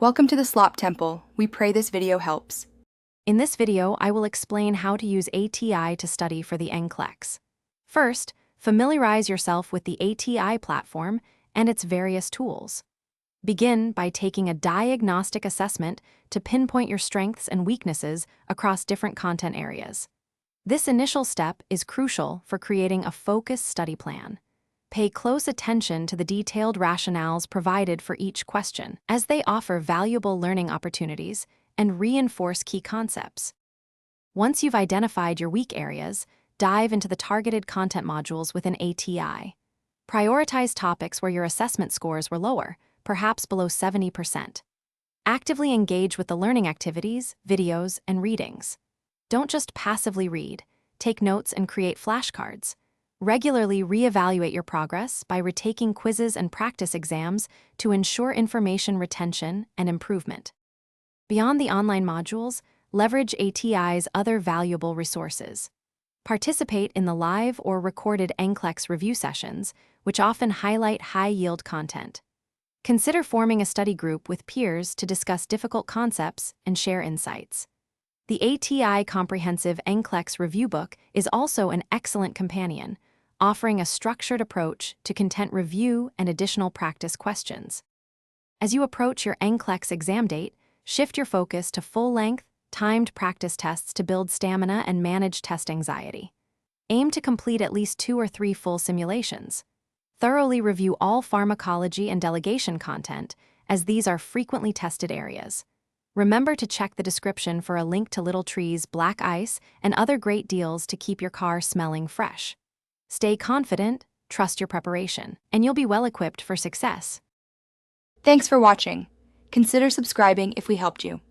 Welcome to the Slop Temple. We pray this video helps. In this video, I will explain how to use ATI to study for the NCLEX. First, familiarize yourself with the ATI platform and its various tools. Begin by taking a diagnostic assessment to pinpoint your strengths and weaknesses across different content areas. This initial step is crucial for creating a focused study plan. Pay close attention to the detailed rationales provided for each question, as they offer valuable learning opportunities and reinforce key concepts. Once you've identified your weak areas, dive into the targeted content modules within ATI. Prioritize topics where your assessment scores were lower, perhaps below 70%. Actively engage with the learning activities, videos, and readings. Don't just passively read. Take notes and create flashcards. Regularly reevaluate your progress by retaking quizzes and practice exams to ensure information retention and improvement. Beyond the online modules, leverage ATI's other valuable resources. Participate in the live or recorded NCLEX review sessions, which often highlight high-yield content. Consider forming a study group with peers to discuss difficult concepts and share insights. The ATI Comprehensive NCLEX Review Book is also an excellent companion, offering a structured approach to content review and additional practice questions. As you approach your NCLEX exam date, shift your focus to full-length, timed practice tests to build stamina and manage test anxiety. Aim to complete at least 2 or 3 full simulations. Thoroughly review all pharmacology and delegation content, as these are frequently tested areas. Remember to check the description for a link to Little Tree's Black Ice and other great deals to keep your car smelling fresh. Stay confident, trust your preparation, and you'll be well-equipped for success. Thanks for watching. Consider subscribing if we helped you.